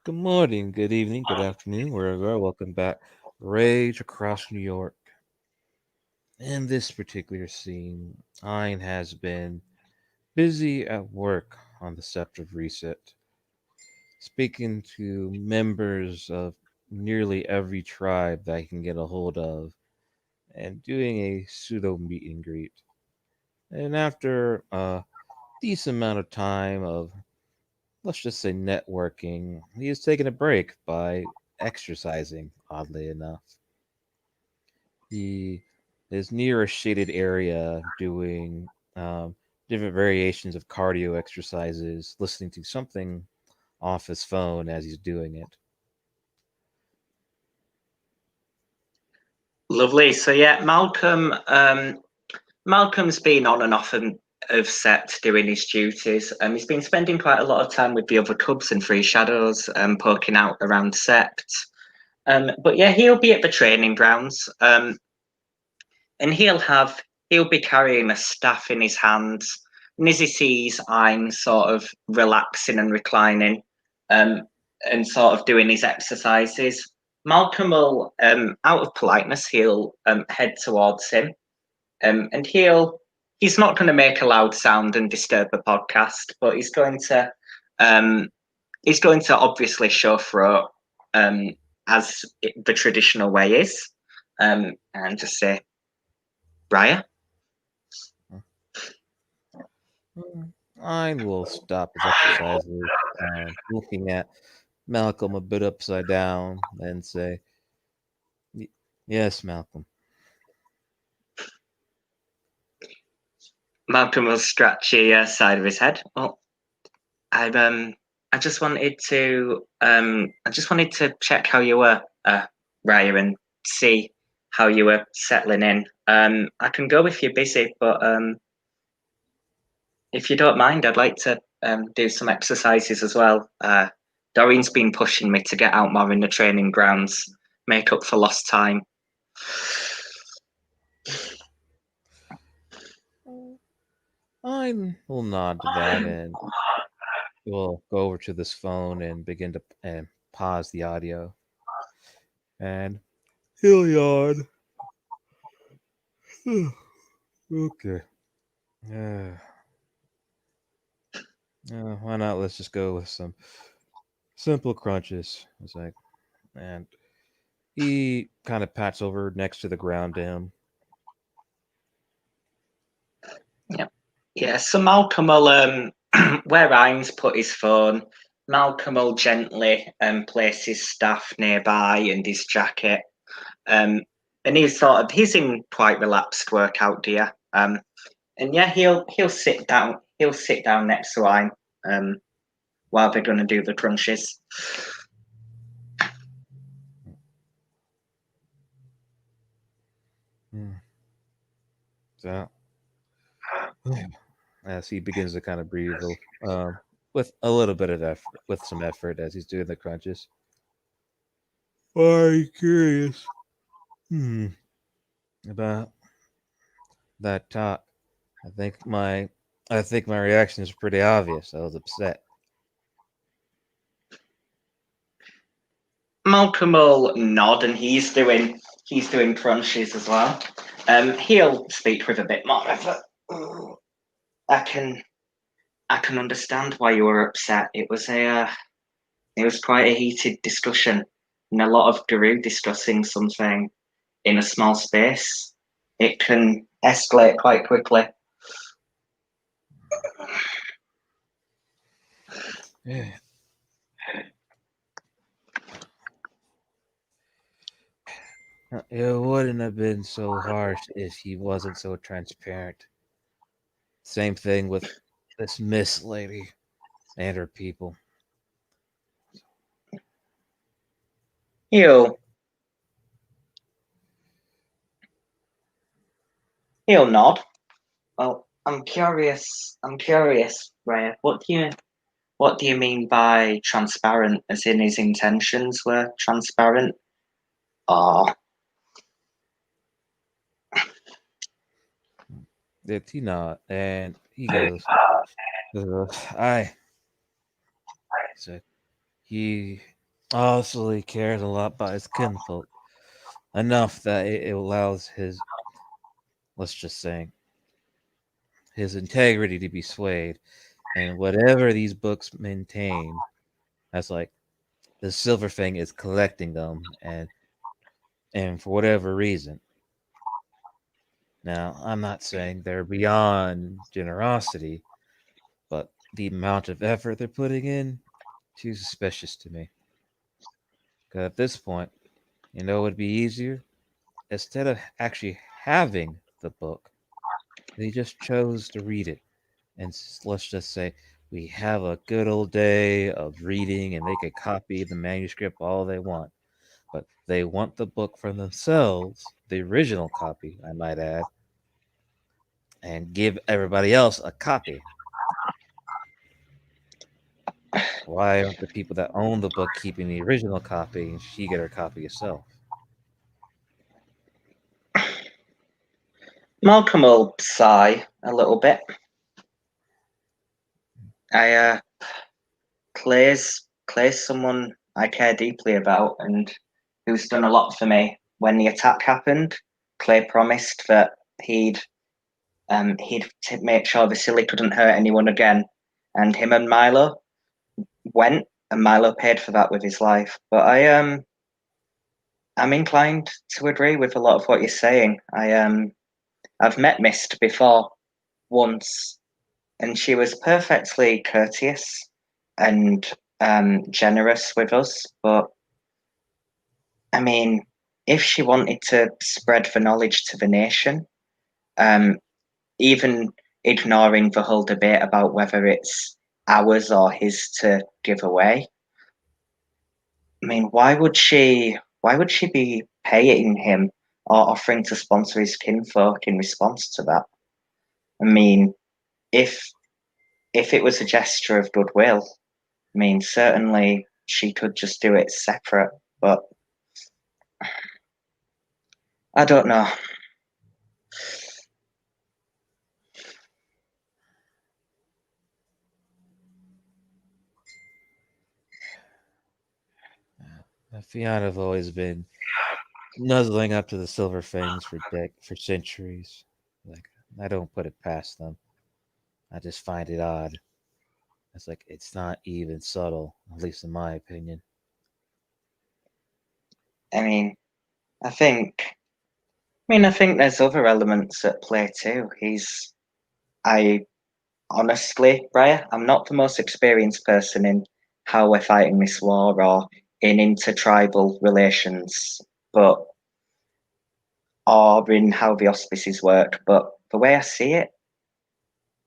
Good morning, good evening, good afternoon, wherever you are. Welcome back. Rage Across New York. In this particular scene, Ein has been busy at work on the Scepter of Reset, speaking to members of nearly every tribe that he can get a hold of, and doing a pseudo meet and greet. And after a decent amount of time of, let's just say, networking, he is taking a break by exercising, oddly enough. He is near a shaded area doing different variations of cardio exercises, listening to something off his phone as he's doing it. Lovely. So yeah, Malcolm's been on and off of set doing his duties. He's been spending quite a lot of time with the other cubs and Free Shadows, poking out around Sept. But yeah, he'll be at the training grounds, and he'll be carrying a staff in his hands. And as he sees I'm sort of relaxing and reclining, um, and sort of doing his exercises, Malcolm will, out of politeness, he'll head towards him, and he's not going to make a loud sound and disturb the podcast, but um, he's going to obviously show throat, as the traditional way is, and just say, Briar. I will stop his exercises, looking at Malcolm a bit upside down, and say, Yes, Malcolm. Malcolm will scratch the side of his head. Well, I just wanted to check how you were, Raya, and see how you were settling in. I can go if you're busy, but if you don't mind, I'd like to do some exercises as well. Doreen's been pushing me to get out more in the training grounds, make up for lost time. I will nod to that and we'll go over to this phone and begin to pause the audio. And he'll yawn. Okay. Uh, why not? Let's just go with some simple crunches. It's like, and he kind of pats over next to the ground to him. Yeah, yeah. So Malcolm will, where Ryan's put his phone, Malcolm will gently place his staff nearby and his jacket. Um, and he's in quite relaxed workout gear. And yeah, he'll sit down. He'll sit down next to Ryan, while they're going to do the crunches. Hmm. So, as he begins to kind of breathe with a little bit of effort, with some effort as he's doing the crunches. Are you curious? Hmm. About that talk. I think my I think my reaction is pretty obvious. I was upset. Malcolm will nod, and he's doing crunches as well. He'll speak with a bit more effort. I can I can understand why you were upset. It was quite a heated discussion, and a lot of Guru discussing something in a small space. It can escalate quite quickly. Yeah. It wouldn't have been so harsh if he wasn't so transparent. Same thing with this Miss Lady and her people. He'll he'll nod. Well, I'm curious. I'm curious, Raya. What do you mean by transparent? As in his intentions were transparent? Or He not, and he goes, I said he. also he cares a lot about his kinfolk, enough that it allows his, let's just say, his integrity to be swayed, and whatever these books maintain, that's like the Silver Fang is collecting them, and for whatever reason. Now, I'm not saying they're beyond generosity, but the amount of effort they're putting in, too suspicious to me. Because at this point, it would be easier? Instead of actually having the book, they just chose to read it. And let's just say we have a good old day of reading and they could copy the manuscript all they want. But they want the book for themselves, the original copy, I might add, and give everybody else a copy. Why aren't the people that own the book keeping the original copy and she get her copy herself? Malcolm will sigh a little bit. Clay's someone I care deeply about and who's done a lot for me. When the attack happened, Clay promised that he'd make sure Vasily couldn't hurt anyone again, and him and Milo went, and Milo paid for that with his life. But I'm inclined to agree with a lot of what you're saying. I've met Mist before once, and she was perfectly courteous and generous with us. But I mean, if she wanted to spread the knowledge to the nation, um, even ignoring the whole debate about whether it's ours or his to give away, I mean, why would she? Why would she be paying him or offering to sponsor his kinfolk in response to that? I mean, if it was a gesture of goodwill, I mean, certainly she could just do it separate, but I don't know. Fiona have always been nuzzling up to the Silver Fangs for centuries. Like, I don't put it past them. I just find it odd. It's like it's not even subtle, at least in my opinion. I mean, I think, I think there's other elements at play too. I honestly, Briar, I'm not the most experienced person in how we're fighting this war or in intertribal relations, but or in how the auspices work. But the way I see it,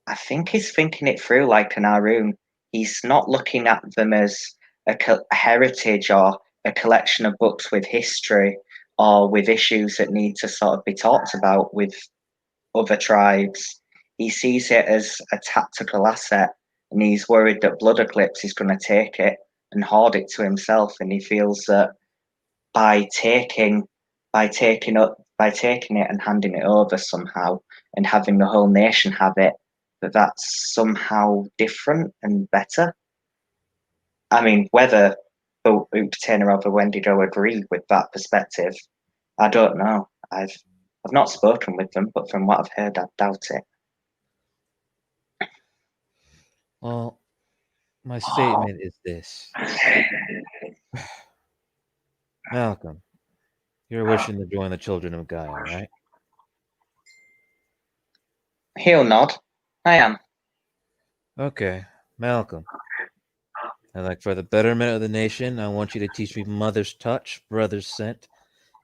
I think he's thinking it through like an Arun. He's not looking at them as a heritage or a collection of books with history or with issues that need to sort of be talked about with other tribes. He sees it as a tactical asset, and he's worried that Blood Eclipse is going to take it and hoard it to himself. And he feels that by taking it and handing it over somehow and having the whole nation have it, that's somehow different and better. I mean, whether Upatener or the Wendigo agree with that perspective, I don't know. I've not spoken with them, but from what I've heard, I doubt it. Well, my statement is this: Malcolm, you're wishing to join the Children of Gaia, right? He'll nod. I am. Okay, Malcolm. And like for the betterment of the nation, I want you to teach me Mother's Touch, Brother's Scent.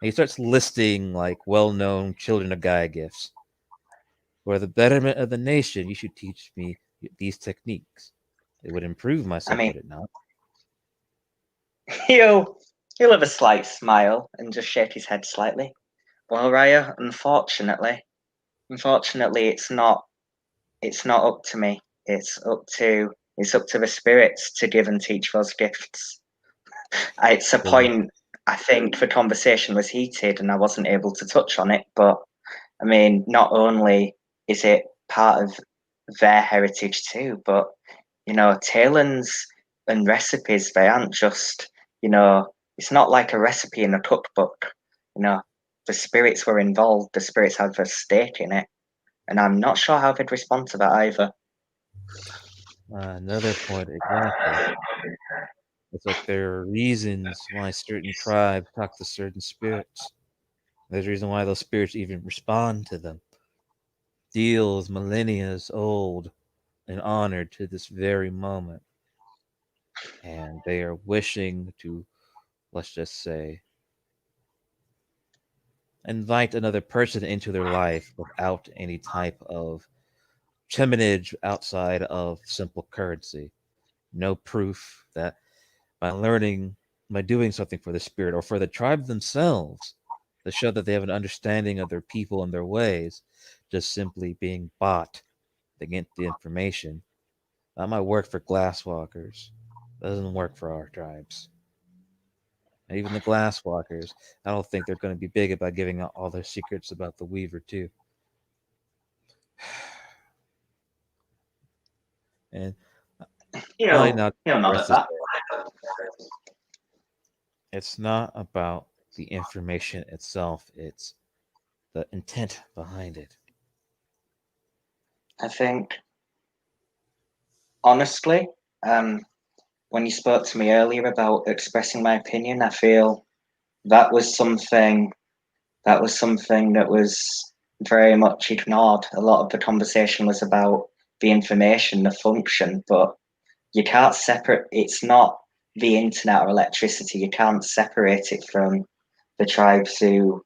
And he starts listing like well-known Children of Gaia gifts. For the betterment of the nation, you should teach me these techniques. It would improve I myself, mean, would it not? he'll he'll have a slight smile and just shake his head slightly. Well, Raya, unfortunately, it's not up to me. It's up to the spirits to give and teach those gifts. It's a So, point. I think the conversation was heated and I wasn't able to touch on it, but I mean, not only is it part of their heritage too, but Talons and recipes, they aren't just You know, it's not like a recipe in a cookbook. You know, the spirits were involved. The spirits had a stake in it, and I'm not sure how they'd respond to that either. Another point, exactly. It's like there are reasons why certain tribes talk to certain spirits. There's a reason why those spirits even respond to them. Deals millennia old and honored to this very moment. And they are wishing to, let's just say, invite another person into their life without any type of cheminage outside of simple currency. No proof that by doing something for the spirit or for the tribe themselves to show that they have an understanding of their people and their ways, just simply being bought to get the information. That might work for glasswalkers. Doesn't work for our tribes. And even the glasswalkers, I don't think they're going to be big about giving out all their secrets about the Weaver too. And probably not He'll the nod rest at of that. it's not about the information itself, it's the intent behind it. I think, honestly, when you spoke to me earlier about expressing my opinion, I feel that was something that was very much ignored. A lot of the conversation was about the information, the function, but you can't separate. It's not the internet or electricity. You can't separate it from the tribes who,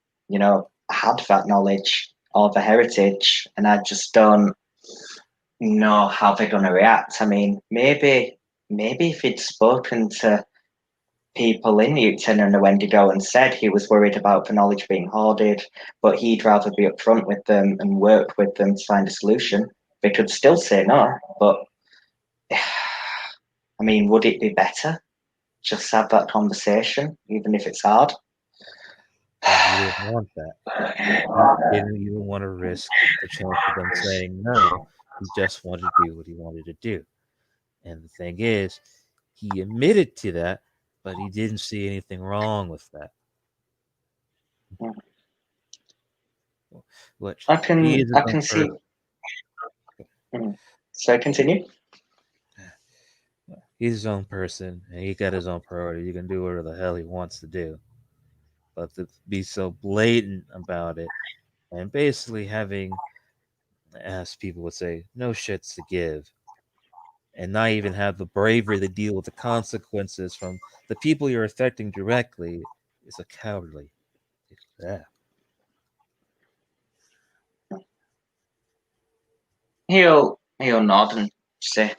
had that knowledge or the heritage. And I just don't know how they're going to react. I mean, maybe if he'd spoken to people in Newton and Wendigo and said he was worried about the knowledge being hoarded, but he'd rather be upfront with them and work with them to find a solution, they could still say no. But I mean, would it be better just have that conversation, even if it's hard? But he didn't want that. He didn't even want to risk the chance of them saying no. He just wanted to do what he wanted to do. And the thing is, he admitted to that, but he didn't see anything wrong with that. Which he is his I own can see. person. So continue. He's his own person, and he got his own priority. He can do whatever the hell he wants to do. But to be so blatant about it, and basically having, as people would say, no shits to give, and not even have the bravery to deal with the consequences from the people you're affecting directly is a cowardly. Yeah. He'll nod and say,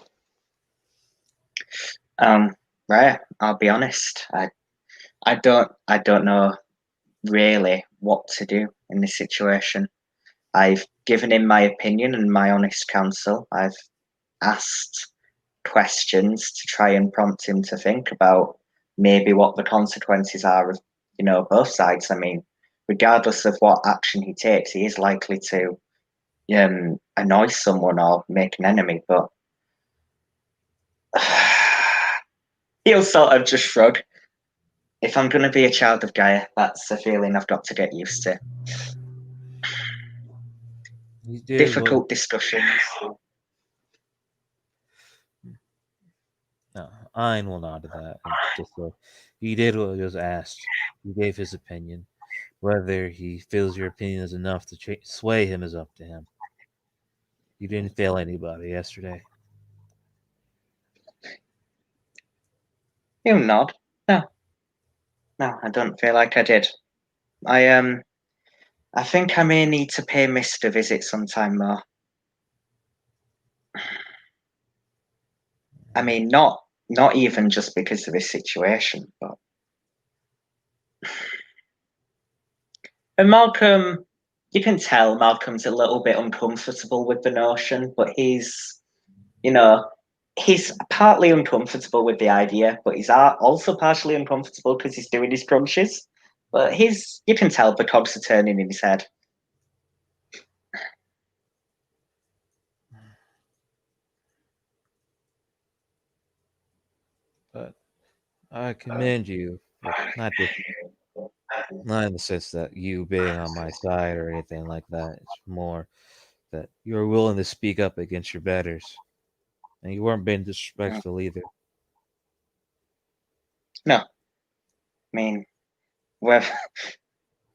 right, I'll be honest. I don't know really what to do in this situation. I've given him my opinion and my honest counsel. I've asked questions to try and prompt him to think about maybe what the consequences are of, both sides. I mean, regardless of what action he takes, he is likely to annoy someone or make an enemy, but he'll sort of just shrug. If I'm going to be a child of Gaia, that's a feeling I've got to get used to. He did what. Difficult discussions. No, Ein will nod to that. And just he did what was asked. He gave his opinion. Whether he feels your opinion is enough to sway him is up to him. You didn't fail anybody yesterday. He'll nod. No, I don't feel like I did. I think I may need to pay Mist a visit sometime more. I mean, not even just because of this situation, but and Malcolm, you can tell Malcolm's a little bit uncomfortable with the notion, but you know, he's partly uncomfortable with the idea, but he's also partially uncomfortable because he's doing his crunches. But you can tell the cogs are turning in his head. But I commend you, but not in the sense that you being on my side or anything like that. It's more that you were willing to speak up against your betters, and you weren't being Mm. disrespectful either. No, I mean we're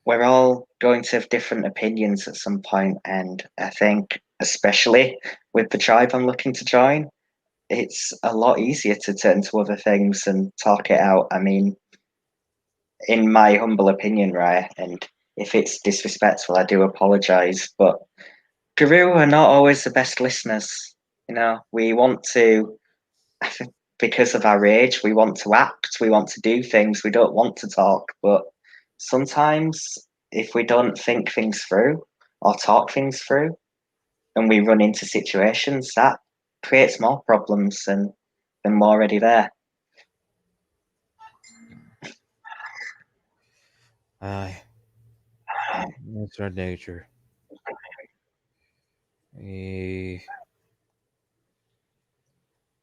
we're all going to have different opinions at some point, and I think especially with the tribe I'm looking to join, it's a lot easier to turn to other things and talk it out. I mean, in my humble opinion, right, and if it's disrespectful, I do apologize, but Guru are not always the best listeners. You know, we want to, because of our age, we want to act, we want to do things, we don't want to talk. But sometimes, if we don't think things through or talk things through, and we run into situations, that creates more problems than already there. Aye, that's our nature. Eh,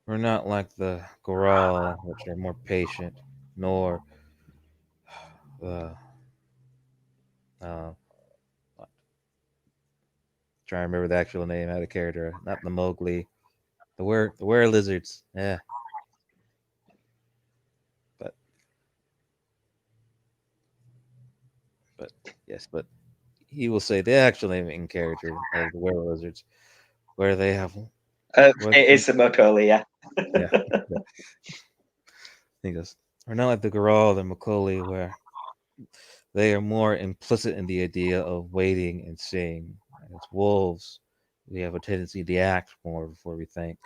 we're not like the Goral, which are more patient, nor the uh, trying to remember the actual name out of character, not the Mowgli, the were lizards. Yeah, but but yes, but he will say the actual name in character of the were lizards, where they have what It is the Macaulay, yeah. yeah. Yeah. He goes, we're not like the Goral, the Macaulay, where they are more implicit in the idea of waiting and seeing. As wolves, we have a tendency to act more before we think.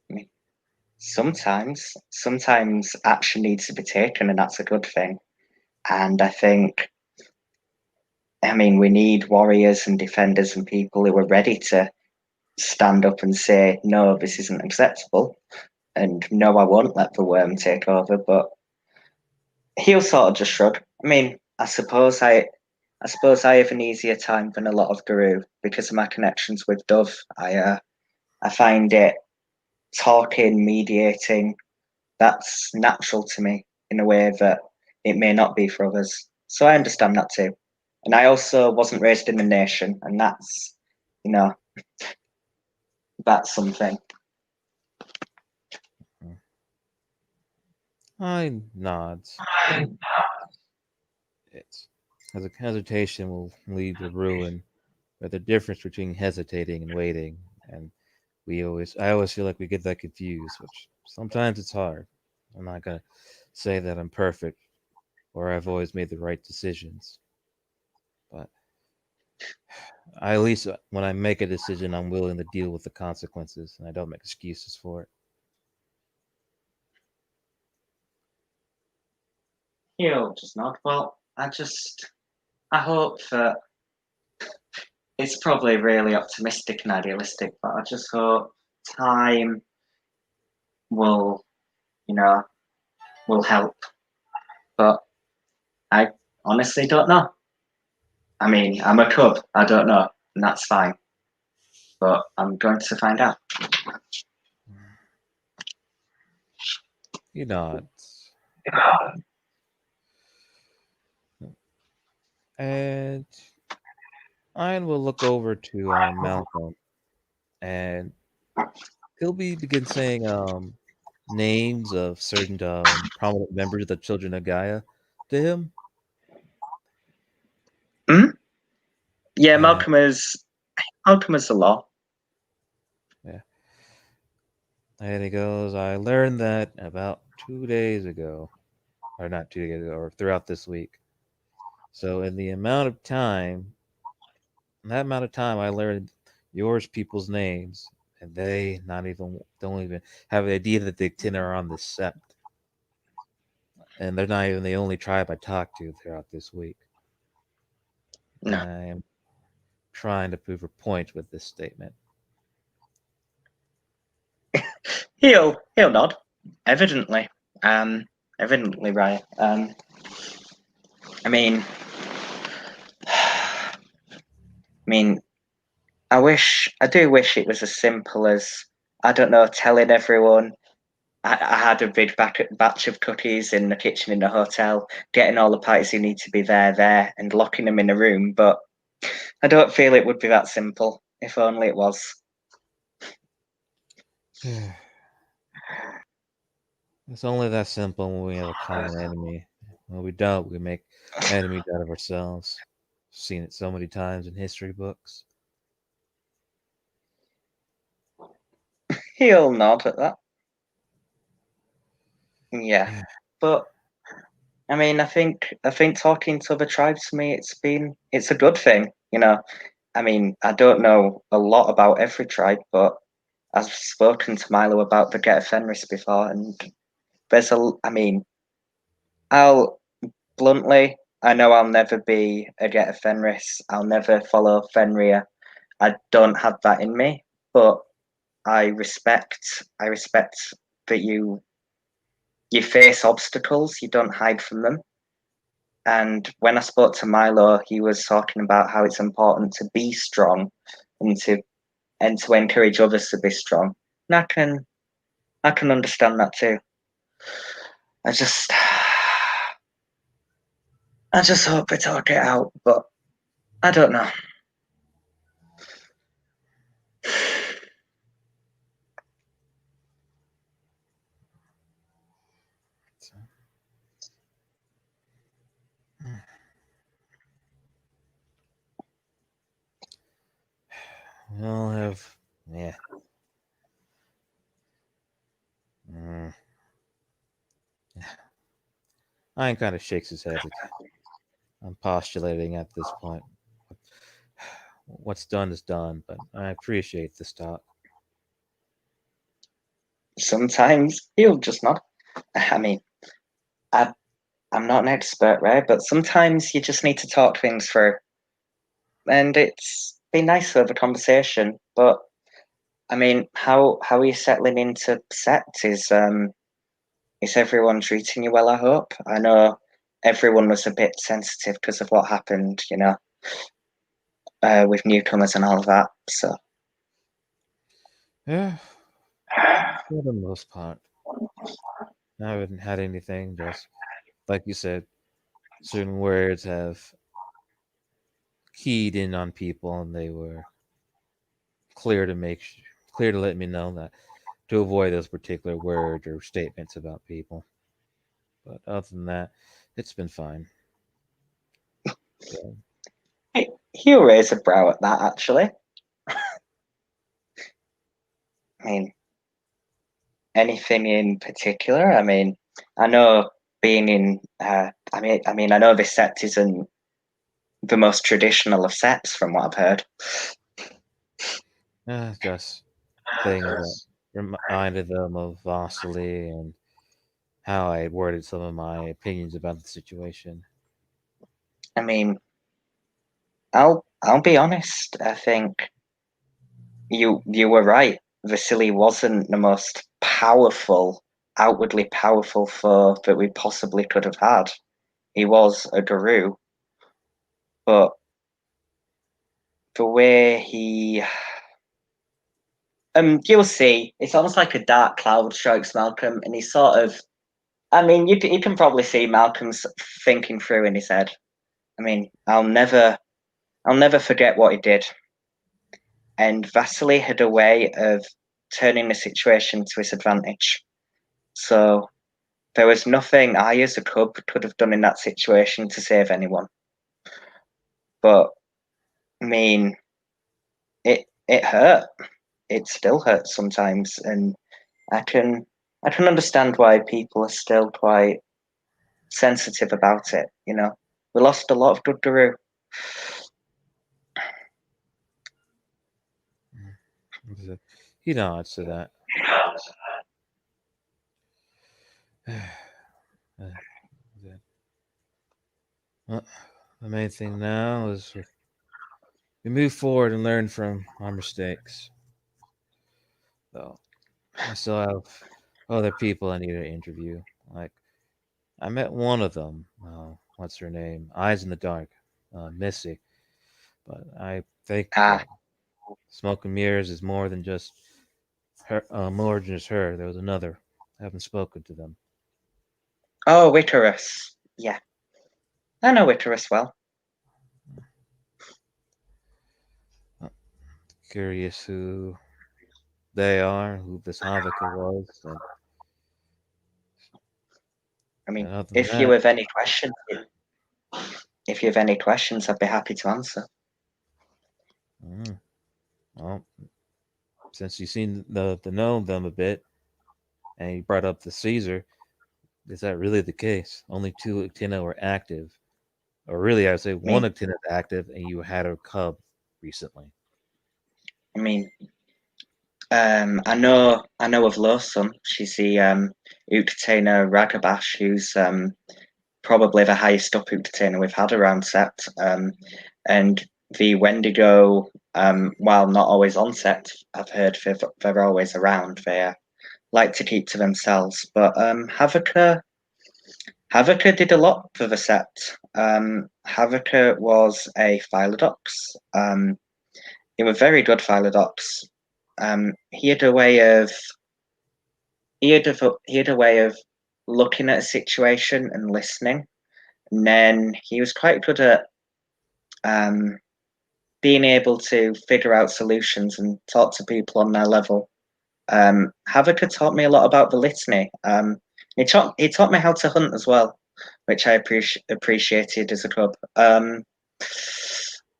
I mean, sometimes action needs to be taken, and that's a good thing. And I mean, we need warriors and defenders and people who are ready to stand up and say, no, this isn't acceptable. And no, I won't let the worm take over. But he'll sort of just shrug. I mean, I suppose I have an easier time than a lot of Guru because of my connections with Dove. I find it talking, mediating, that's natural to me in a way that it may not be for others. So I understand that too. And I also wasn't raised in the nation, and you know, that's something. I nods. It's hesitation will lead to ruin, but the difference between hesitating and waiting, and I always feel like we get that confused, which sometimes it's hard. I'm not gonna say that I'm perfect or I've always made the right decisions, but I at least when I make a decision, I'm willing to deal with the consequences, and I don't make excuses for it. He'll just nod. Well, I hope that it's probably really optimistic and idealistic, but I just hope time will, you know, will help. But I honestly don't know. I mean, I'm a cub. I don't know, and that's fine. But I'm going to find out. He nods, and I will look over to Malcolm, and he'll begin saying names of certain prominent members of the Children of Gaia to him. Hmm? Yeah, And Malcolm is the law. yeah, and he goes, I learned that about 2 days ago, or not 2 days ago, or throughout this week. So in that amount of time, I learned yours people's names, and they not even don't even have the idea that the 10 are on the sept, and they're not even the only tribe I talked to throughout this week. No, I am trying to prove a point with this statement. he'll nod. Evidently, um, evidently, right. I mean, I mean, I do wish it was as simple as I don't know, telling everyone. I had a big batch of cookies in the kitchen in the hotel, getting all the parties who need to be there, and locking them in a room. But I don't feel it would be that simple. If only it was. It's only that simple when we have a common enemy. When we don't, we make enemies out of ourselves. Seen it so many times in history books. He'll nod at that. Yeah, but I mean, I think talking to other tribes for me, it's a good thing. I mean, I don't know a lot about every tribe, but I've spoken to Milo about the Get Fenris before, and I mean, I'll bluntly, I know I'll never be a Get Fenris. I'll never follow Fenrir. I don't have that in me, but I respect that you face obstacles, you don't hide from them. And when I spoke to Milo, he was talking about how it's important to be strong and to encourage others to be strong. And I can understand that too. I just I just hope it all get out, but I don't know. We'll have, yeah. Mm. Ian kind of shakes his head. I'm postulating at this point. What's done is done, but I appreciate this talk. Sometimes he'll just not. I mean, I I'm not an expert, right? But sometimes you just need to talk things through, and it's been nice to have a conversation. But I mean, how are you settling into sect? Is everyone treating you well? I hope. I know everyone was a bit sensitive because of what happened, with newcomers and all of that. So Yeah, for the most part. I haven't had anything, just like you said, certain words have keyed in on people and they were clear to clear to let me know that to avoid those particular words or statements about people. But other than that, it's been fine. So, he'll raise a brow at that. Actually, I mean, anything in particular? I mean, I know being in. I know this sect isn't the most traditional of sets, from what I've heard. just things that reminded them of Vasily and how I worded some of my opinions about the situation. I mean, I'll be honest. I think you were right. Vasily wasn't the most outwardly powerful foe that we possibly could have had. He was a guru, but the way you'll see, it's almost like a dark cloud strikes Malcolm, and he's sort of. I mean, you can probably see Malcolm's thinking through in his head. I mean, I'll never forget what he did. And Vasily had a way of turning the situation to his advantage. So there was nothing I, as a cub, could have done in that situation to save anyone. But I mean, it hurt. It still hurts sometimes, and I can I can understand why people are still quite sensitive about it. We lost a lot of good guru. He nods to that. Well, the main thing now is we move forward and learn from our mistakes. So I still have other people I need to interview. Like I met one of them. What's her name? Eyes in the Dark, Missy. But I think Ah, that Smoke and Mirrors is more than just her. More than just her. There was another. haven't spoken to them. Oh, Icarus. Yeah, I know Icarus well. Curious who they are, who this Havika was, and I mean, other than if you that, have any questions, I'd be happy to answer. well, since you've seen the know them a bit, and you brought up the Caesar, is that really the case? Only 2 Actina were active, or really, I would say I 1 mean, Actina is active, and you had a cub recently. I mean, I know of Lawson. She's the Uktana Ragabash, who's probably the highest up Uktana we've had around Sept. And the Wendigo, while not always on Sept, I've heard they're always around. They like to keep to themselves. But Havaka did a lot for the Sept. Havaka was a Philodox. He was a very good Philodox. He had a way of looking at a situation and listening, and then he was quite good at being able to figure out solutions and talk to people on their level. Havaka taught me a lot about the litany. He taught me how to hunt as well, which I appreciated as a cub.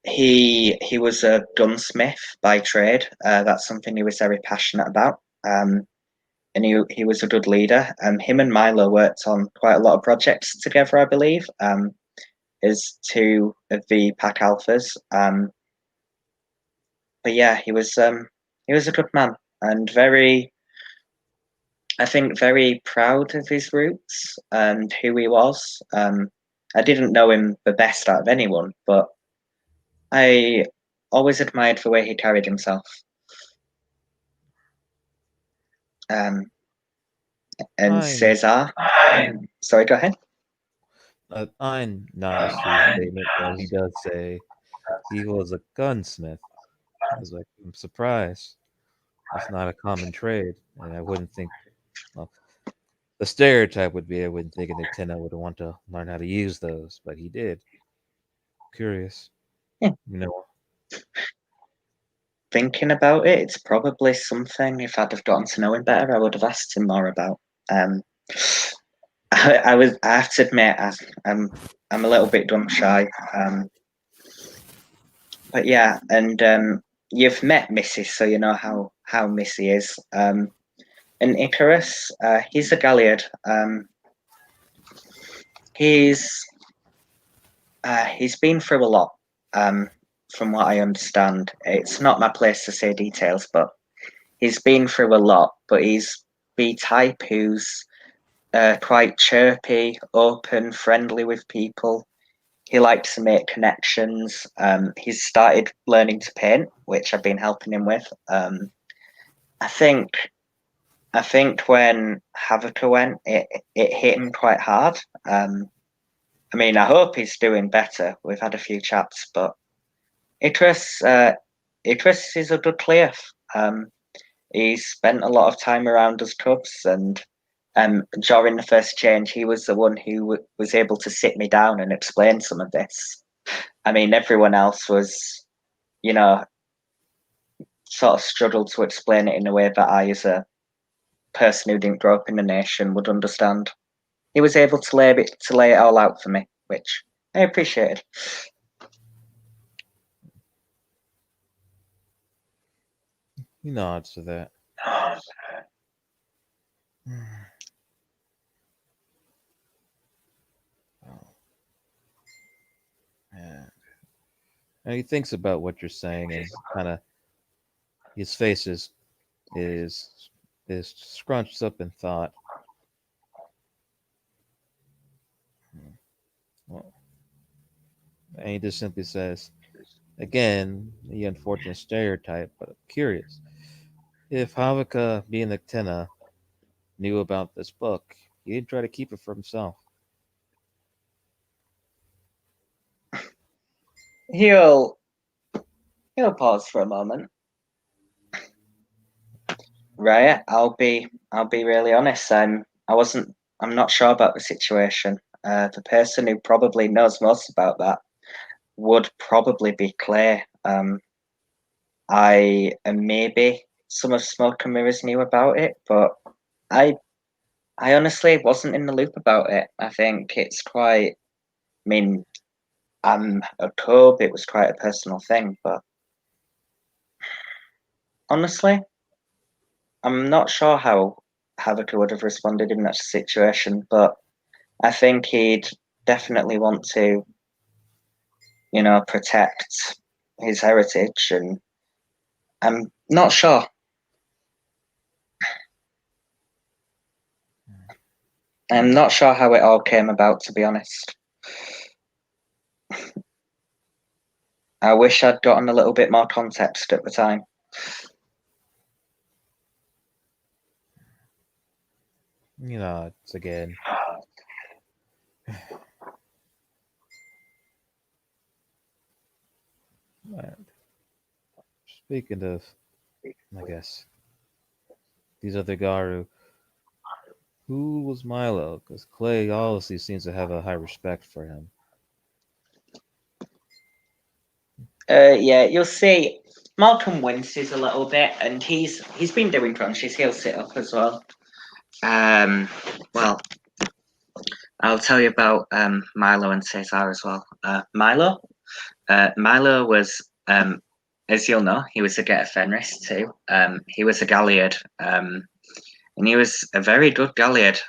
He was a gunsmith by trade. That's something he was very passionate about. And he was a good leader. Him and Milo worked on quite a lot of projects together, I believe, as 2 of the pack alphas. But yeah, he was a good man and I think, very proud of his roots and who he was. I didn't know him the best out of anyone, but I always admired the way he carried himself. And I'm Cesar, sorry, go ahead. I'm noticed his statement where he does say he was a gunsmith. I was like, I'm surprised. That's not a common trade, and I wouldn't think. Well, the stereotype would be I wouldn't think an Actina would want to learn how to use those, but he did. Curious, Yeah. you know. Thinking about it, it's probably something, if I'd have gotten to know him better, I would have asked him more about. I have to admit, I'm a little bit gun shy. But yeah, and you've met Missy, so you know how Missy is. And Icarus, he's a Galliard. He's been through a lot. From what I understand, it's not my place to say details, but he's been through a lot. But he's B type, who's quite chirpy, open, friendly with people. He likes to make connections. He's started learning to paint, which I've been helping him with. I think when Havaka went, it hit him quite hard. I mean, I hope he's doing better. We've had a few chats, but Icarus is a good cliff. He's spent a lot of time around us cubs, and during the first change, he was the one who was able to sit me down and explain some of this. I mean, everyone else was, you know, sort of struggled to explain it in a way that I, as a person who didn't grow up in the nation, would understand. He was able to lay it all out for me, which I appreciated. He nods to that. Oh, yeah. And he thinks about what you're saying, and kind of his face is scrunched up in thought. Well, and he just simply says, again, the unfortunate stereotype, but I'm curious. If Havaka, being the Tena, knew about this book, he didn't try to keep it for himself. He'll pause for a moment. Right, I'll be really honest. I'm not sure about the situation. The person who probably knows most about that would probably be Clay. I and maybe some of Smoke and Mirrors knew about it, but I I honestly wasn't in the loop about it. I think it's quite. I mean, I'm a cub. It was quite a personal thing, but honestly, I'm not sure how Havoc would have responded in that situation. But I think he'd definitely want to, protect his heritage, and I'm not sure. I'm not sure how it all came about, to be honest. I wish I'd gotten a little bit more context at the time. It's again. Right. Speaking of, I guess, these other Garu, who was Milo? Because Clay obviously seems to have a high respect for him. Yeah, you'll see. Malcolm winces a little bit, and he's been doing crunches. He'll sit up as well. Well, I'll tell you about Milo and Cesar as well. Milo was, as you'll know, he was a Get Fenris too. He was a Galliard, and he was a very good Galliard.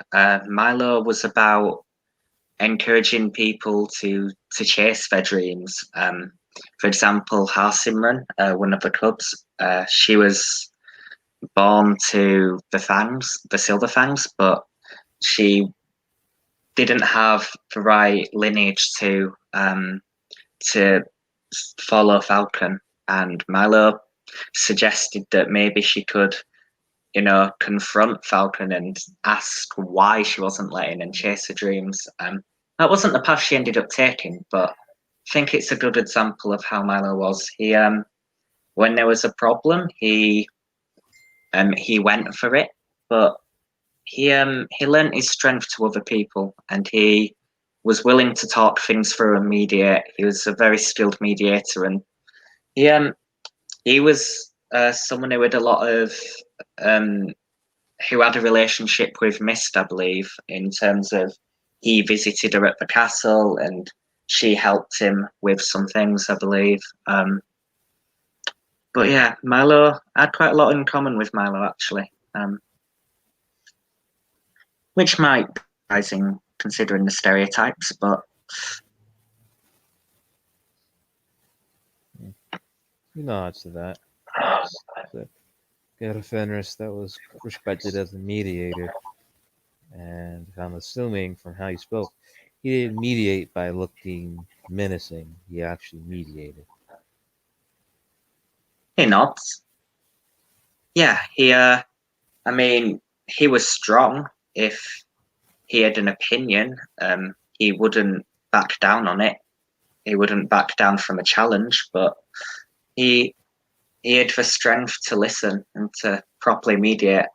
Milo was about encouraging people to chase their dreams. For example, Harsimran, one of the cubs, she was born to the Fangs, the Silver Fangs, but she didn't have the right lineage to follow Falcon. And Milo suggested that maybe she could, confront Falcon and ask why she wasn't letting him chase her dreams. That wasn't the path she ended up taking, but I think it's a good example of how Milo was. When there was a problem, he went for it, but he lent his strength to other people, and he was willing to talk things through and mediate. He was a very skilled mediator, and he was someone who had a lot of who had a relationship with Mist, I believe, in terms of he visited her at the castle and she helped him with some things, I believe. But yeah, Milo I had quite a lot in common with Milo actually, which might be surprising considering the stereotypes, but He nods to that. So, Get Fenris that was respected as a mediator, and if I'm assuming from how he spoke, he didn't mediate by looking menacing. He actually mediated. he nods. Yeah, I mean, he was strong. If he had an opinion, he wouldn't back down on it. He wouldn't back down from a challenge, but he he had the strength to listen and to properly mediate.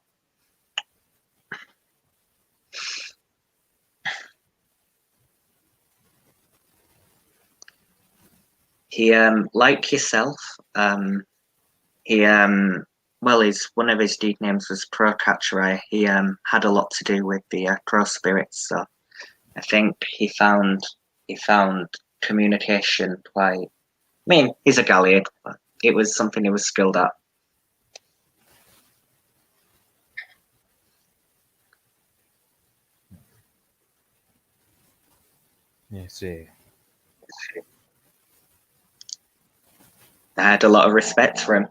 He like yourself, he well, his one of his deed names was Crowcatcher. He had a lot to do with the crow spirits, so I think he found communication quite. I mean, he's a Galliard, but it was something he was skilled at. I see. I had a lot of respect for him.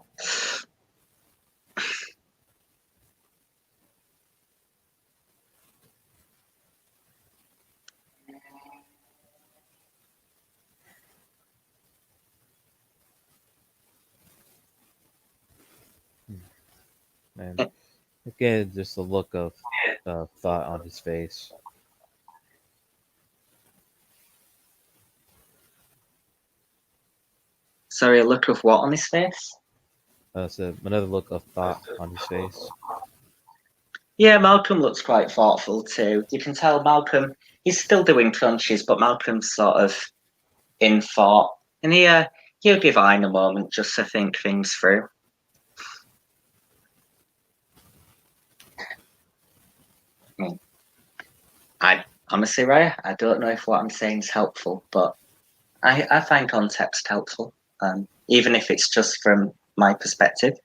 And again, just a look of thought on his face. Sorry, a look of what on his face? So another look of thought on his face. Yeah, Malcolm looks quite thoughtful too. You can tell Malcolm, he's still doing crunches, but Malcolm's sort of in thought. And he'll give Ian a moment just to think things through. I honestly, Raya, I don't know if what I'm saying is helpful, but I find context helpful, even if it's just from my perspective.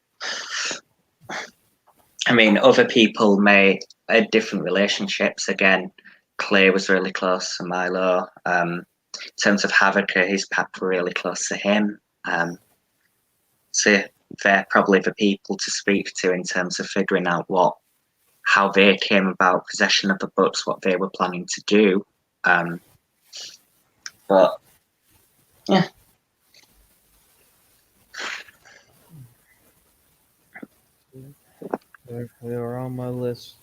I mean, other people may have different relationships. Again, Clay was really close to Milo. In terms of Havocka, his pack were really close to him. So they're probably the people to speak to in terms of figuring out how they came about possession of the books, what they were planning to do. But yeah. They are on my list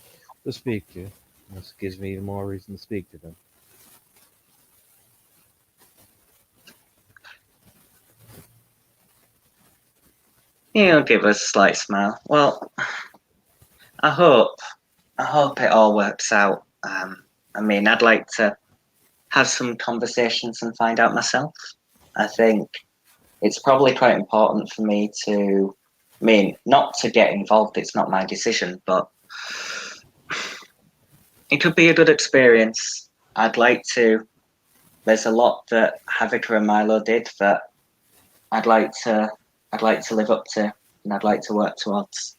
to speak to. This gives me even more reason to speak to them. He'll give us a slight smile. Well, I hope it all works out. I mean, I'd like to have some conversations and find out myself. I think it's probably quite important for me to, I mean, not to get involved. It's not my decision, but it could be a good experience. I'd like to. There's a lot that Havocka and Milo did that I'd like to live up to, and I'd like to work towards.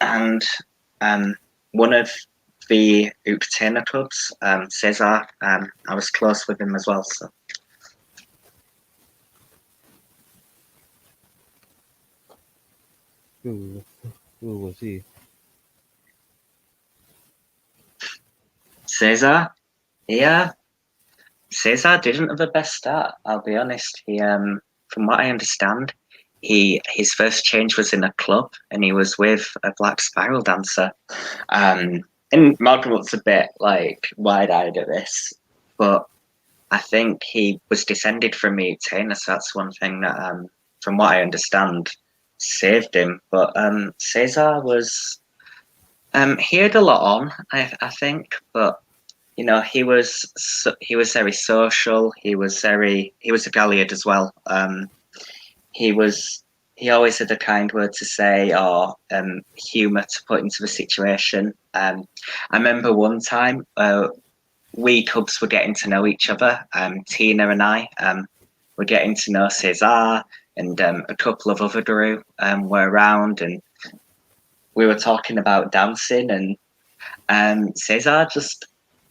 And one of the Uktena clubs, Cesar, I was close with him as well. So Who was he? Cesar, yeah, Cesar didn't have the best start. I'll be honest. He, from what I understand, his first change was in a club, and he was with a black spiral dancer. And Malcolm looks a bit like wide-eyed at this, but I think he was descended from Mutina, so that's one thing that, from what I understand, saved him. But Cesar was, he had a lot on, I think, but you know, he was very social. He was a Galliard as well. He always had a kind word to say or humour to put into the situation. I remember one time we cubs were getting to know each other. Tina and I were getting to know Cesar, and a couple of other Guru were around, and we were talking about dancing, and Cesar just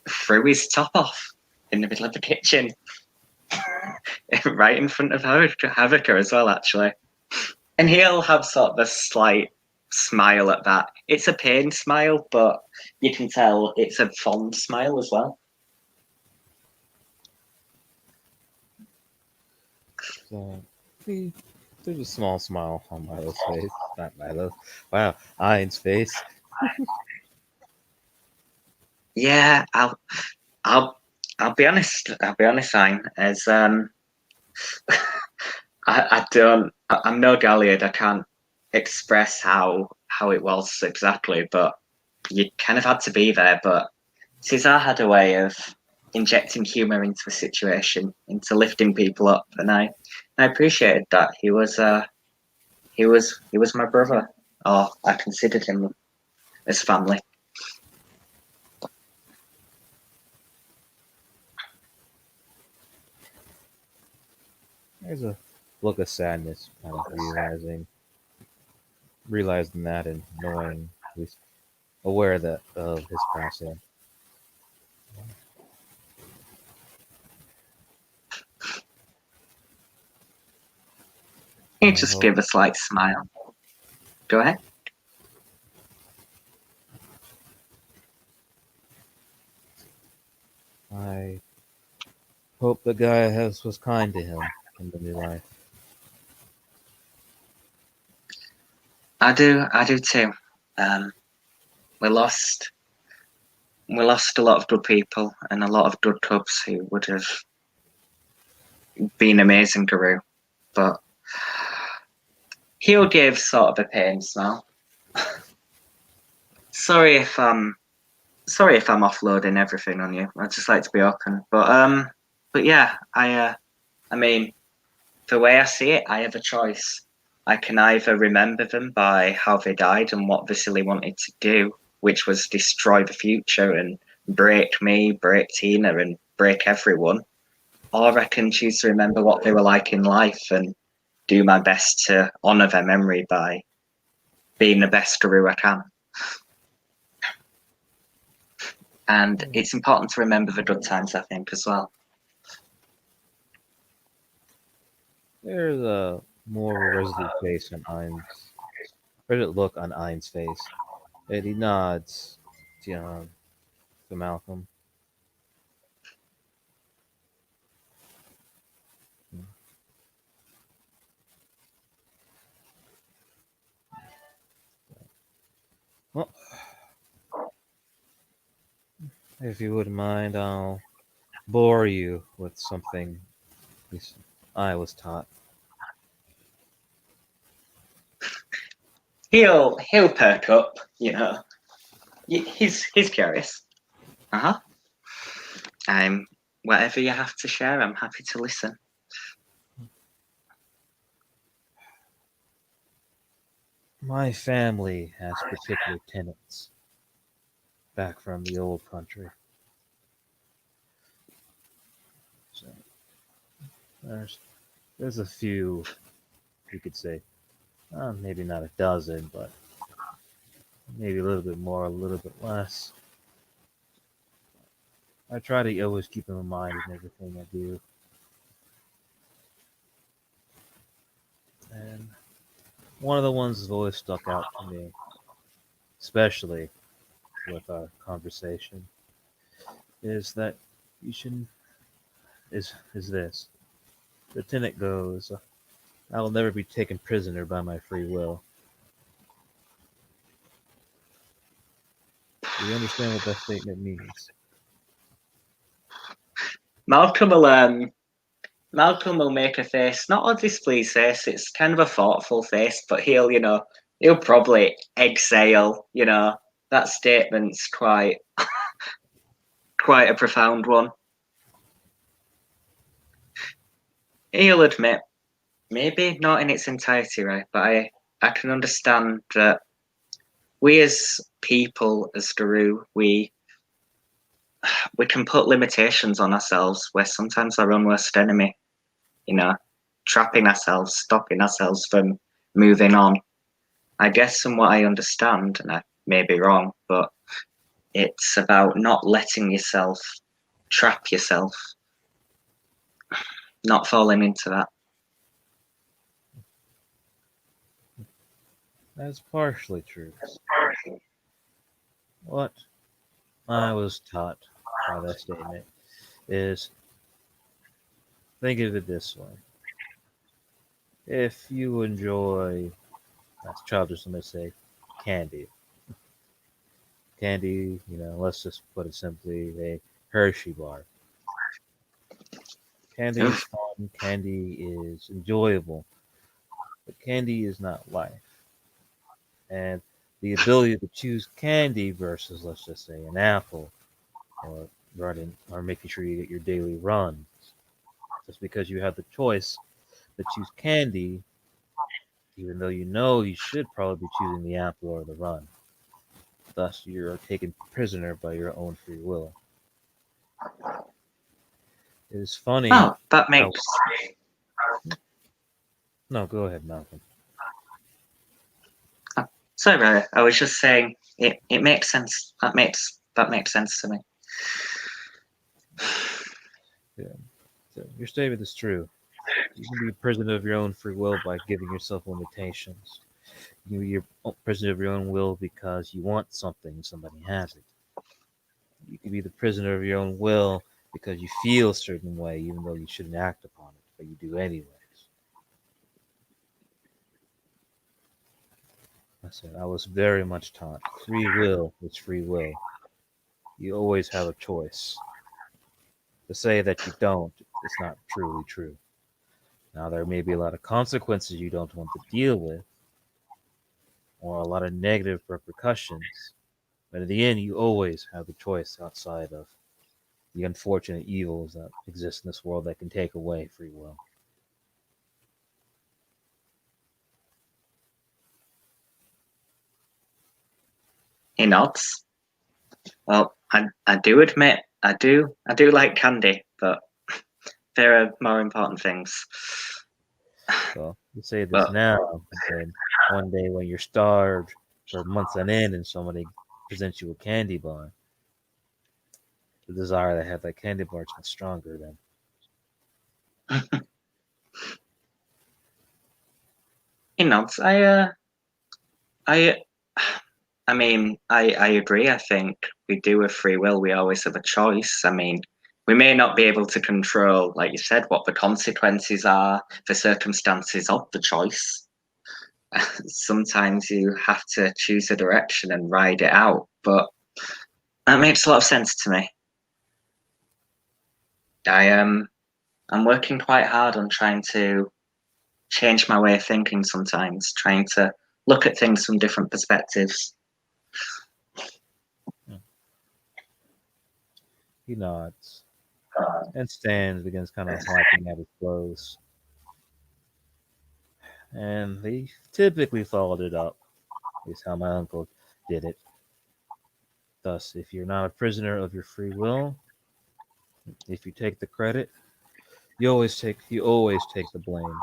threw his top off in the middle of the kitchen, right in front of Havocka as well, actually. And he'll have sort of a slight smile at that. It's a pain smile, but you can tell it's a fond smile as well. So, there's a small smile on Milo's face. Not Milo. Wow, Ian's face. Yeah, I'll be honest. I'll be honest, Ian. As I'm no Galliard. I can't express how it was exactly, but you kind of had to be there. But Cesar had a way of injecting humour into a situation, into lifting people up, and I appreciated that. He was my brother, or I considered him as family. There's a look of sadness, kind of realizing that and knowing, at least aware that of his passing. He I just hope gave a slight smile. Go ahead. I hope the guy was kind to him in the new life. I do too. We lost a lot of good people and a lot of good clubs who would have been amazing, Guru. But He'll give sort of a pain smile. Sorry if I'm offloading everything on you. I just like to be open. But yeah, I mean, the way I see it, I have a choice. I can either remember them by how they died and what Vasily wanted to do, which was destroy the future and break me, break Tina, and break everyone, or I can choose to remember what they were like in life and do my best to honour their memory by being the best guru I can. And it's important to remember the good times, I think, as well. There's a more resolute face on resolute look on Ein's face, and he nods to Malcolm. Well, if you wouldn't mind, I'll bore you with something I was taught. He'll perk up, you know. He's curious. Whatever you have to share, I'm happy to listen. My family has particular tenets back from the old country. So there's a few, you could say, maybe not a dozen, but maybe a little bit more, a little bit less. I try to always keep them in mind in everything I do. And one of the ones has always stuck out to me, especially with our conversation, is that you should is this. The tenet goes, I will never be taken prisoner by my free will. Do you understand what that statement means? Malcolm will make a face, not a displeased face. It's kind of a thoughtful face, but he'll probably exhale. That statement's quite a profound one. He'll admit, maybe not in its entirety, right? But I can understand that we as people, as Guru, we can put limitations on ourselves. We're sometimes our own worst enemy, trapping ourselves, stopping ourselves from moving on. I guess from what I understand, and I may be wrong, but it's about not letting yourself trap yourself, not falling into that. That's partially true. What I was taught by that statement is think of it this way. If you enjoy, that's childish, let me say, candy. Candy, let's just put it simply, a Hershey bar. Candy is fun, candy is enjoyable, but candy is not life. And the ability to choose candy versus, let's just say, an apple or running or making sure you get your daily runs. Just because you have the choice to choose candy, even though you know you should probably be choosing the apple or the run. Thus, you're taken prisoner by your own free will. It is funny. Oh, that makes. No, go ahead, Malcolm. Sorry, I was just saying it makes sense. That makes sense to me. Yeah. So your statement is true. You can be a prisoner of your own free will by giving yourself limitations. You can be a prisoner of your own will because you want something and somebody has it. You can be the prisoner of your own will because you feel a certain way even though you shouldn't act upon it, but you do anyways. I said I was very much taught free will is free will. You always have a choice. To say that you don't is not truly true. Now, there may be a lot of consequences you don't want to deal with, or a lot of negative repercussions. But in the end, you always have the choice outside of the unfortunate evils that exist in this world that can take away free will. He nods. Well, I do admit I do like candy, but there are more important things. So you say this But now, but then one day when you're starved for months on end and somebody presents you a candy bar, the desire to have that candy bar is much stronger then. he nods. I I mean, I agree. I think we do have free will. We always have a choice. I mean, we may not be able to control, like you said, what the consequences are, the circumstances of the choice. Sometimes you have to choose a direction and ride it out, but that makes a lot of sense to me. I'm working quite hard on trying to change my way of thinking sometimes, trying to look at things from different perspectives. He nods and stands, begins kind of wiping at his clothes. And they typically followed it up. Is how my uncle did it. Thus, if you're not a prisoner of your free will, if you take the credit, you always take the blame.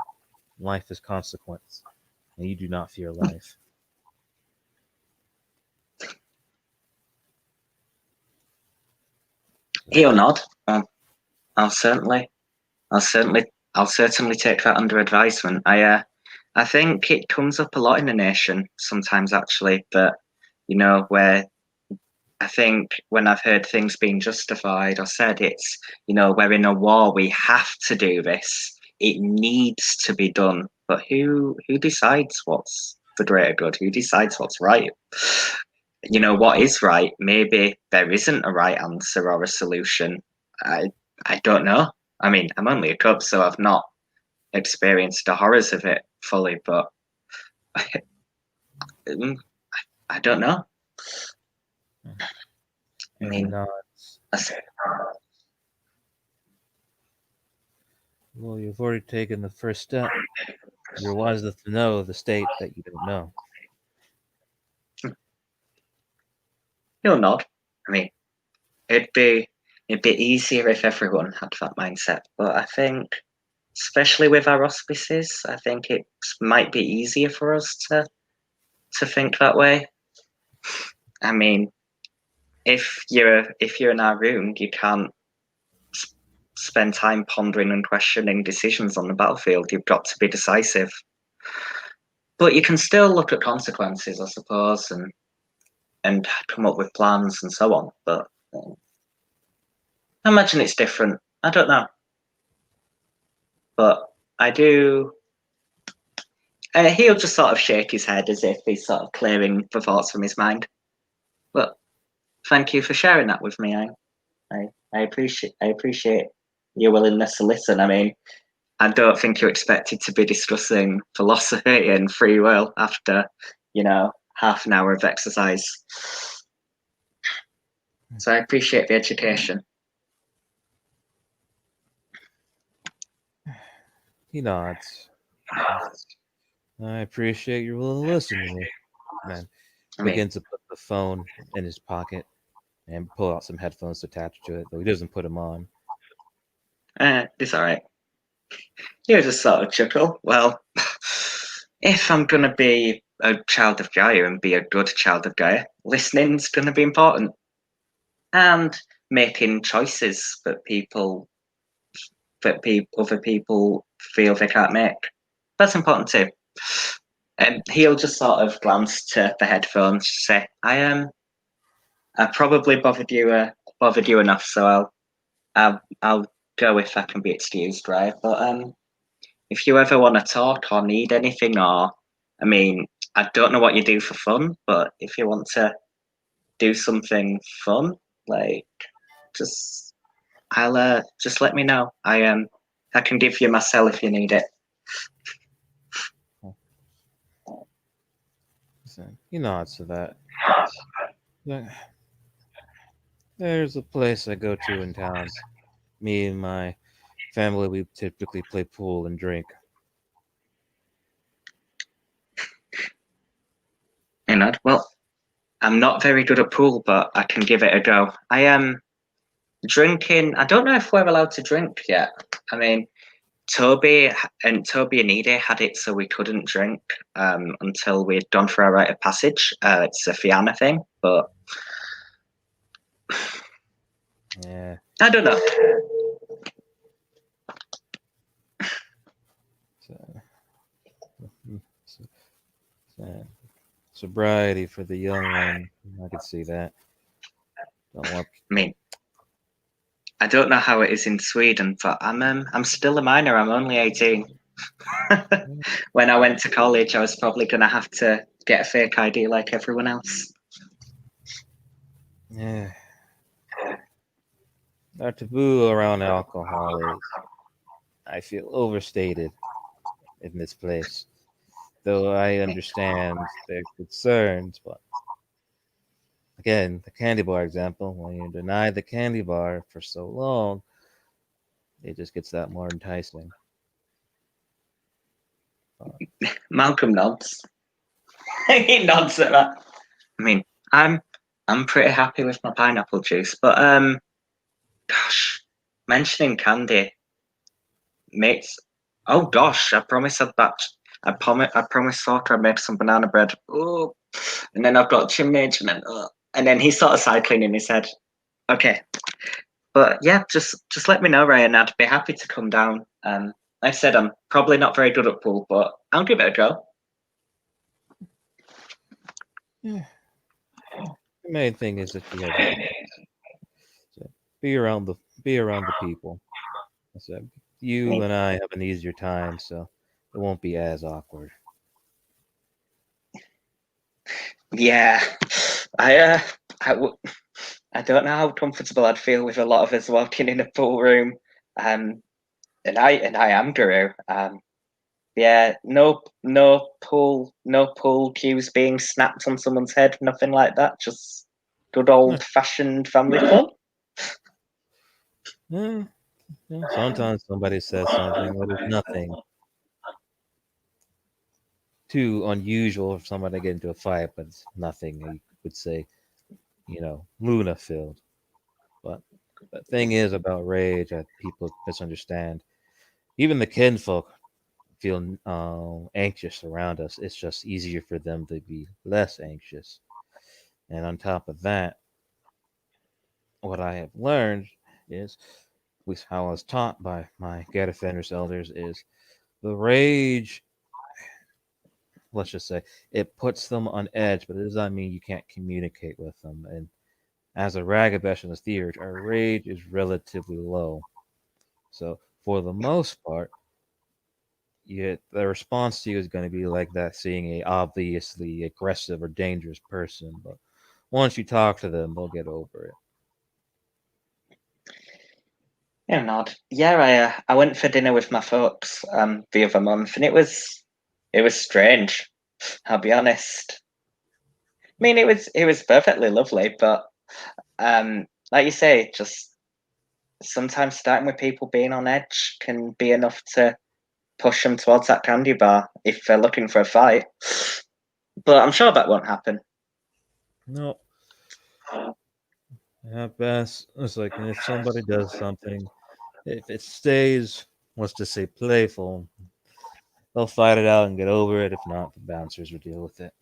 Life is consequence, and you do not fear life. He'll nod. I'll certainly, I'll certainly, I'll certainly take that under advisement. I think it comes up a lot in the nation sometimes, actually, that where I think when I've heard things being justified or said, it's we're in a war, we have to do this, it needs to be done. But who decides what's the greater good? Who decides what's right? What is right? Maybe there isn't a right answer or a solution. I don't know. I mean, I'm only a cub, so I've not experienced the horrors of it fully, but mm, I don't know. I And he mean, nods. that's- Well, you've already taken the first step. You're wise enough to know the state that you don't know. he'll nod. I mean, it'd be it'd be easier if everyone had that mindset, but I think, especially with our auspices, I think it might be easier for us to think that way. I mean, if you're in our room, you can't spend time pondering and questioning decisions on the battlefield. You've got to be decisive, but you can still look at consequences, I suppose, and come up with plans and so on. But I imagine it's different. I don't know, but I do. He'll just sort of shake his head as if he's sort of clearing the thoughts from his mind. But thank you for sharing that with me. I appreciate your willingness to listen. I mean, I don't think you're expected to be discussing philosophy and free will after, half an hour of exercise. So I appreciate the education. He nods. I appreciate your willing to listen to me. Man I mean, begins to put the phone in his pocket and pull out some headphones attached to it, though he doesn't put them on. it's all right. You just sort of chuckle. Well, if I'm going to be a child of Gaia and be a good child of Gaia, listening's going to be important. And making choices other people feel they can't make. That's important too. And he'll just sort of glance to the headphones, say, I probably bothered you enough, so I'll go if I can be excused, right? But if you ever want to talk or need anything, or I mean, I don't know what you do for fun, but if you want to do something fun, like just I'll just let me know. I can give you my cell if you need it. So he nods to that. Like, there's a place I go to in town. Me and my family, we typically play pool and drink. Well, I'm not very good at pool, but I can give it a go. I am drinking. I don't know if we're allowed to drink yet. I mean, Toby and Edie had it, so we couldn't drink until we'd gone for our rite of passage. It's a Fianna thing, but Yeah. I don't know. So, so, sobriety for the young one. I could see that. Don't want. I mean, I don't know how it is in Sweden, but I'm still a minor. I'm only 18. When I went to college, I was probably going to have to get a fake ID like everyone else. Yeah. Our taboo around alcohol is, I feel, overstated in this place. Though I understand their concerns, but again, the candy bar example, when you deny the candy bar for so long, it just gets that more enticing. Malcolm nods. He nods at that. I mean, I'm pretty happy with my pineapple juice, but gosh, mentioning candy makes. Oh gosh, I promised I'd batch. I promised Soccer I made some banana bread. Oh, and then I've got Chim Mage, and then he started cycling in his head. Okay, but yeah, just let me know, Ryan. I'd be happy to come down. Like I said, I'm probably not very good at pool, but I'll give it a go. Yeah. The main thing is that you have so be around the people. I said you and I have an easier time, so it won't be as awkward. Yeah, I I don't know how comfortable I'd feel with a lot of us walking in a pool room. And I am Guru. Yeah, no pool cues being snapped on someone's head, nothing like that. Just good old fashioned family fun. Yeah, sometimes somebody says something that is nothing too unusual for somebody to get into a fight, but it's nothing you would say, Luna filled. But the thing is about rage that people misunderstand. Even the kinfolk feel anxious around us. It's just easier for them to be less anxious. And on top of that, what I have learned is, at least how I was taught by my Get Offenders elders, is the rage, let's just say, it puts them on edge, but it does not mean you can't communicate with them. And as a Ragabesh in the theory, our rage is relatively low. So for the most part, the response to you is going to be like that, seeing a obviously aggressive or dangerous person. But once you talk to them, they'll get over it. Yeah, nod. Yeah, I went for dinner with my folks the other month, and it was strange. I'll be honest. I mean, it was perfectly lovely, but like you say, just sometimes starting with people being on edge can be enough to push them towards that candy bar if they're looking for a fight. But I'm sure that won't happen. No, at best, it's like if somebody does something, if it stays, let's just say playful, they'll fight it out and get over it. If not, the bouncers will deal with it.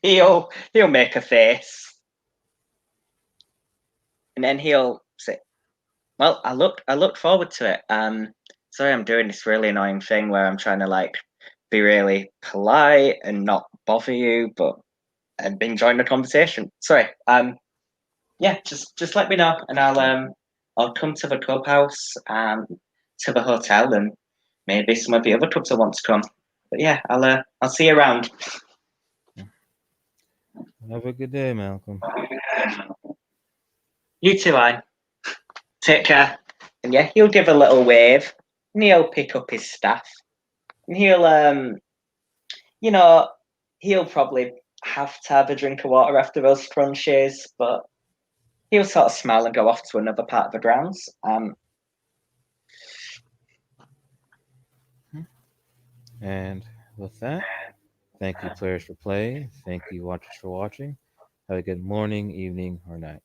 He'll make a face, and then he'll say, "Well, I look forward to it." Sorry, I'm doing this really annoying thing where I'm trying to like be really polite and not bother you, but I'm enjoying the conversation. Sorry. Yeah, just let me know, and I'll come to the clubhouse, to the hotel, and maybe some of the other clubs will want to come. But yeah, I'll see you around. Have a good day, Malcolm. You too, Ian. Take care. And yeah, he'll give a little wave, and he'll pick up his staff, and he'll you know, he'll probably have to have a drink of water after those crunches, but he'll sort of smile and go off to another part of the grounds. And with that, thank you, players, for playing. Thank you, watchers, for watching. Have a good morning, evening, or night.